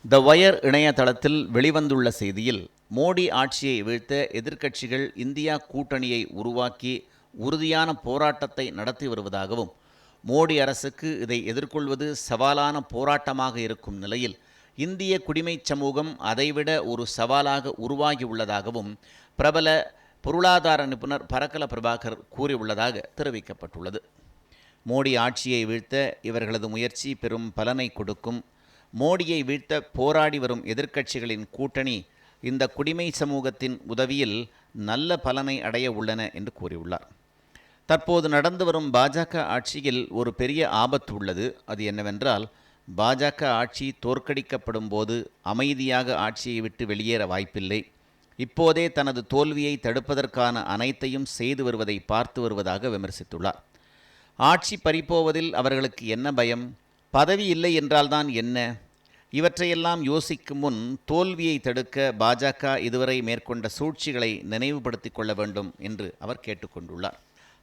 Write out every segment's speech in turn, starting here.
த wire இணையதளத்தில் வெளிவந்துள்ள செய்தியில், மோடி ஆட்சியை வீழ்த்த எதிர்க்கட்சிகள் இந்தியா கூட்டணியை உருவாக்கி உறுதியான போராட்டத்தை நடத்தி வருவதாகவும், மோடி அரசுக்கு இதை எதிர்கொள்வது சவாலான போராட்டமாக இருக்கும் நிலையில் இந்திய குடிமைச் சமூகம் அதைவிட ஒரு சவாலாக உருவாகியுள்ளதாகவும் பிரபல பொருளாதார நிபுணர் பரக்கல பிரபாகர் கூறியுள்ளதாக தெரிவிக்கப்பட்டுள்ளது. மோடி ஆட்சியை வீழ்த்த இவர்களது முயற்சி பெரும் பலனை கொடுக்கும். மோடியை வீழ்த்த போராடி வரும் எதிர்க்கட்சிகளின் கூட்டணி இந்த குடிமை சமூகத்தின் உதவியில் நல்ல பலனை அடைய உள்ளன என்று கூறியுள்ளார். தற்போது நடந்து வரும் பாஜக ஆட்சியில் ஒரு பெரிய ஆபத்து உள்ளது. அது என்னவென்றால், பாஜக ஆட்சி தோற்கடிக்கப்படும் போது அமைதியாக ஆட்சியை விட்டு வெளியேற வாய்ப்பில்லை. இப்போதே தனது தோல்வியை தடுப்பதற்கான அனைத்தையும் செய்து வருவதை பார்த்து வருவதாக விமர்சித்துள்ளார். ஆட்சி பறிப்போவதில் அவர்களுக்கு என்ன பயம்? பதவி இல்லை என்றால்தான் என்ன? இவற்றையெல்லாம் யோசிக்கும் முன் தோல்வியை தடுக்க பாஜக இதுவரை மேற்கொண்ட சூழ்ச்சிகளை நினைவுபடுத்திக் கொள்ள வேண்டும் என்று அவர் கேட்டுக்கொண்டுள்ளார்.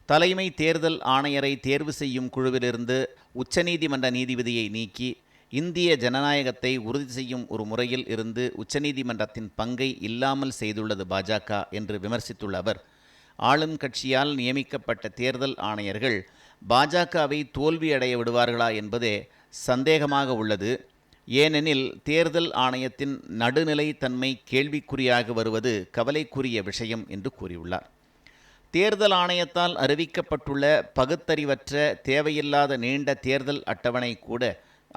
தலைமை தேர்தல் ஆணையரை தேர்வு செய்யும் குழுவிலிருந்து உச்சநீதிமன்ற நீதிபதியை நீக்கி இந்திய ஜனநாயகத்தை உறுதி செய்யும் ஒரு முறையில் இருந்து உச்சநீதிமன்றத்தின் பங்கை இல்லாமல் செய்துள்ளது பாஜக என்று விமர்சித்துள்ள அவர், ஆளும் கட்சியால் நியமிக்கப்பட்ட தேர்தல் ஆணையர்கள் பாஜகவை தோல்வியடைய விடுவார்களா என்பதே சந்தேகமாக உள்ளது. ஏனெனில் தேர்தல் ஆணையத்தின் நடுநிலைத்தன்மை கேள்விக்குறியாக வருவது கவலைக்குரிய விஷயம் என்று கூறியுள்ளார். தேர்தல் ஆணையத்தால் அறிவிக்கப்பட்டுள்ள பகுத்தறிவற்ற தேவையில்லாத நீண்ட தேர்தல் அட்டவணை கூட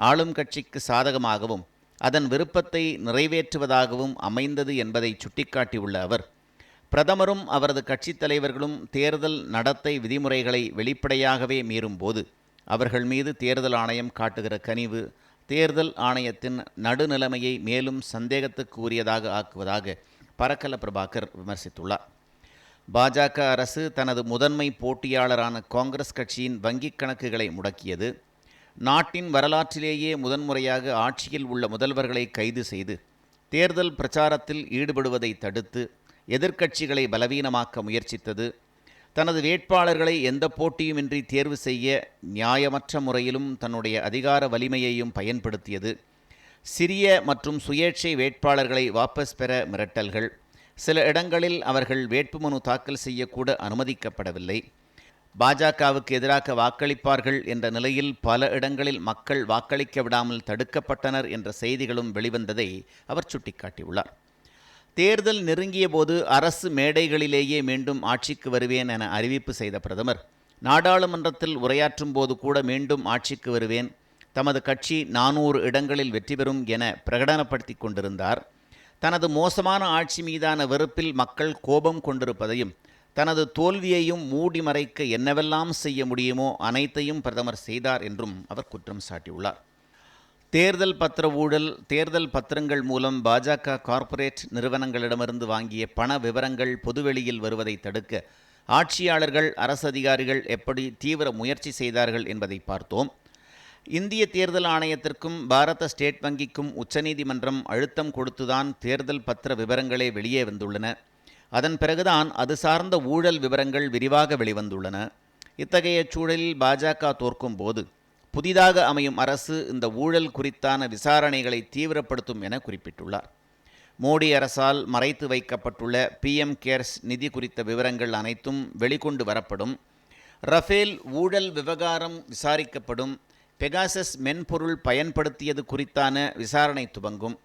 ஆளும் கட்சிக்கு சாதகமாகவும் அதன் விருப்பத்தை நிறைவேற்றுவதாகவும் அமைந்தது என்பதை சுட்டிக்காட்டியுள்ள அவர், பிரதமரும் அவரது கட்சித் தலைவர்களும் தேர்தல் நடத்தை விதிமுறைகளை வெளிப்படையாகவே மீறும்போது அவர்கள் மீது தேர்தல் ஆணையம் காட்டுகிற கனிவு தேர்தல் ஆணையத்தின் நடுநிலைமையை மேலும் சந்தேகத்துக்கு உரியதாக ஆக்குவதாக பரக்கல பிரபாகர் விமர்சித்துள்ளார். பாஜக அரசு தனது முதன்மை போட்டியாளரான காங்கிரஸ் கட்சியின் வங்கிக் கணக்குகளை முடக்கியது. நாட்டின் வரலாற்றிலேயே முதன்முறையாக ஆட்சியில் உள்ள முதல்வர்களை கைது செய்து தேர்தல் பிரச்சாரத்தில் ஈடுபடுவதை தடுத்து எதிர்க்கட்சிகளை பலவீனமாக்க முயற்சித்தது. தனது வேட்பாளர்களை எந்த போட்டியுமின்றி தேர்வு செய்ய நியாயமற்ற முறையிலும் தன்னுடைய அதிகார வலிமையையும் பயன்படுத்தியது. சிறிய மற்றும் சுயேட்சை வேட்பாளர்களை வாபஸ் பெற மிரட்டல்கள், சில இடங்களில் அவர்கள் வேட்புமனு தாக்கல் செய்யக்கூட அனுமதிக்கப்படவில்லை. பாஜகவுக்கு எதிராக வாக்களிப்பார்கள் என்ற நிலையில் பல இடங்களில் மக்கள் வாக்களிக்க விடாமல் தடுக்கப்பட்டனர் என்ற செய்திகளும் வெளிவந்ததை அவர் சுட்டிக்காட்டியுள்ளார். தேர்தல் நெருங்கிய போது அரசு மேடைகளிலேயே மீண்டும் ஆட்சிக்கு வருவேன் என அறிவிப்பு செய்த பிரதமர், நாடாளுமன்றத்தில் உரையாற்றும் போது கூட மீண்டும் ஆட்சிக்கு வருவேன், தமது கட்சி 400 இடங்களில் வெற்றி பெறும் என பிரகடனப்படுத்தி கொண்டிருந்தார். தனது மோசமான ஆட்சி மீதான வெறுப்பில் மக்கள் கோபம் கொண்டிருப்பதையும் தனது தோல்வியையும் மூடி மறைக்க என்னவெல்லாம் செய்ய முடியுமோ அனைத்தையும் பிரதமர் செய்தார் என்றும் அவர் குற்றம் சாட்டியுள்ளார். தேர்தல் பத்திர ஊழல், தேர்தல் பத்திரங்கள் மூலம் பாஜக கார்ப்பரேட் நிறுவனங்களிடமிருந்து வாங்கிய பண விவரங்கள் பொதுவெளியில் வருவதை தடுக்க ஆட்சியாளர்கள், அரசு அதிகாரிகள் எப்படி தீவிர முயற்சி செய்தார்கள் என்பதை பார்த்தோம். இந்திய தேர்தல் ஆணையத்திற்கும் பாரத ஸ்டேட் வங்கிக்கும் உச்சநீதிமன்றம் அழுத்தம் கொடுத்துதான் தேர்தல் பத்திர விவரங்களே வெளியே வந்துள்ளன. அதன் பிறகுதான் அது சார்ந்த ஊழல் விவரங்கள் விரிவாக வெளிவந்துள்ளன. இத்தகைய சூழலில் பாஜக தோற்கும் போது புதிதாக அமையும் அரசு இந்த ஊழல் குறித்தான விசாரணைகளை தீவிரப்படுத்தும் என குறிப்பிட்டுள்ளார். மோடி அரசால் மறைத்து வைக்கப்பட்டுள்ள PM கேர்ஸ் நிதி குறித்த விவரங்கள் அனைத்தும் வெளிக்கொண்டு வரப்படும். ரஃபேல் ஊழல் விவகாரம் விசாரிக்கப்படும். பெகாசஸ் மென்பொருள் பயன்படுத்தியது குறித்தான விசாரணை துவங்கும்.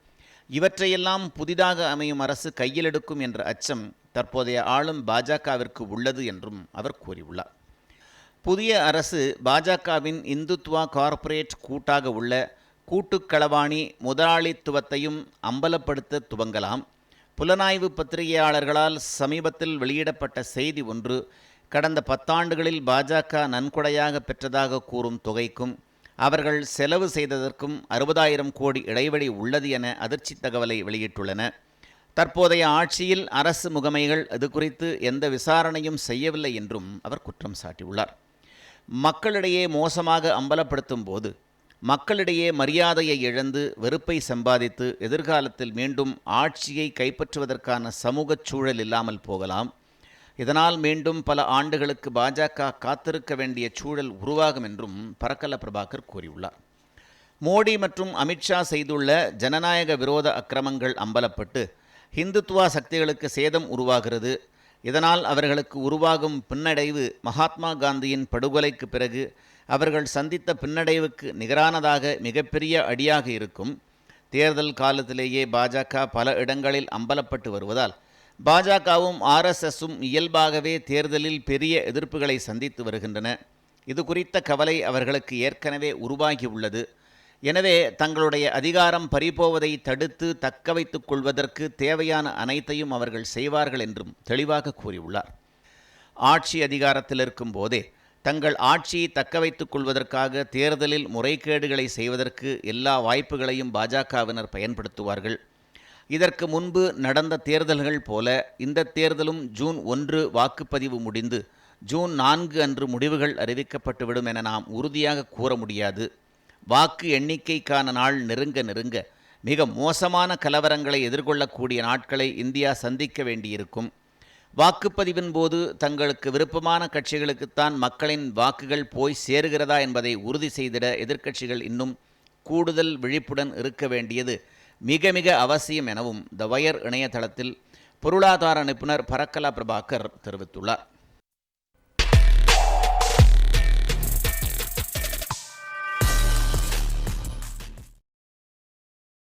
இவற்றையெல்லாம் புதிதாக அமையும் அரசு கையில் எடுக்கும் என்ற அச்சம் தற்போதைய ஆளும் பாஜகவிற்கு உள்ளது என்றும் அவர் கூறியுள்ளார். புதிய அரசு பாஜகவின் இந்துத்வா கார்ப்பரேட் கூட்டாக உள்ள கூட்டுக்களவாணி முதலாளித்துவத்தையும் அம்பலப்படுத்த துவங்கலாம். புலனாய்வு பத்திரிகையாளர்களால் சமீபத்தில் வெளியிடப்பட்ட செய்தி ஒன்று கடந்த 10 ஆண்டுகளில் பாஜக நன்கொடையாக பெற்றதாக கூறும் தொகைக்கும் அவர்கள் செலவு செய்ததற்கும் 60,000 கோடி இடைவெளி உள்ளது என அதிர்ச்சி தகவலை வெளியிட்டுள்ளன. தற்போதைய ஆட்சியில் அரசு முகமைகள் இது குறித்து எந்த விசாரணையும் செய்யவில்லை என்றும் அவர் குற்றம் சாட்டியுள்ளார். மக்களிடையே மோசமாக அம்பலப்படுத்தும் போது மக்களிடையே மரியாதையை இழந்து வெறுப்பை சம்பாதித்து எதிர்காலத்தில் மீண்டும் ஆட்சியை கைப்பற்றுவதற்கான சமூக சூழல் இல்லாமல் போகலாம். இதனால் மீண்டும் பல ஆண்டுகளுக்கு பாஜக காத்திருக்க வேண்டிய சூழல் உருவாகும் என்றும் பரக்கல பிரபாகர் கூறியுள்ளார். மோடி மற்றும் அமித்ஷா செய்துள்ள ஜனநாயக விரோத அக்கிரமங்கள் அம்பலப்பட்டு ஹிந்துத்துவா சக்திகளுக்கு சேதம் உருவாகிறது. இதனால் அவர்களுக்கு உருவாகும் பின்னடைவு மகாத்மா காந்தியின் படுகொலைக்கு பிறகு அவர்கள் சந்தித்த பின்னடைவுக்கு நிகரானதாக மிகப்பெரிய அடியாக இருக்கும். தேர்தல் காலத்திலேயே பாஜக பல இடங்களில் அம்பலப்பட்டு வருவதால் பாஜகவும் ஆர்எஸ்எஸும் இயல்பாகவே தேர்தலில் பெரிய எதிர்ப்புகளை சந்தித்து வருகின்றன. இது குறித்த கவலை அவர்களுக்கு ஏற்கனவே உருவாகியுள்ளது. எனவே தங்களுடைய அதிகாரம் பறிபோவதை தடுத்து தக்க வைத்துக் கொள்வதற்கு தேவையான அனைத்தையும் அவர்கள் செய்வார்கள் என்றும் தெளிவாக கூறியுள்ளார். ஆட்சி அதிகாரத்தில் இருக்கும் போதே தங்கள் ஆட்சியை தக்க வைத்துக் கொள்வதற்காக தேர்தலில் முறைகேடுகளை செய்வதற்கு எல்லா வாய்ப்புகளையும் பாஜகவினர் பயன்படுத்துவார்கள். இதற்கு முன்பு நடந்த தேர்தல்கள் போல இந்த தேர்தலும் ஜூன் 1 வாக்குப்பதிவு முடிந்து ஜூன் 4 அன்று முடிவுகள் அறிவிக்கப்பட்டுவிடும் என நாம் உறுதியாக கூற முடியாது. வாக்கு எண்ணிக்கைக்கான நாள் நெருங்க நெருங்க மிக மோசமான கலவரங்களை எதிர்கொள்ளக்கூடிய நாட்களை இந்தியா சந்திக்க வேண்டியிருக்கும். வாக்குப்பதிவின் போது தங்களுக்கு விருப்பமான கட்சிகளுக்குத்தான் மக்களின் வாக்குகள் போய் சேருகிறதா என்பதை உறுதி செய்திட எதிர்க்கட்சிகள் இன்னும் கூடுதல் விழிப்புடன் இருக்க வேண்டியது மிக மிக அவசியம் எனவும் த வயர் இணையதளத்தில் பொருளாதார நிபுணர் பரக்கலா பிரபாகர் தெரிவித்துள்ளார்.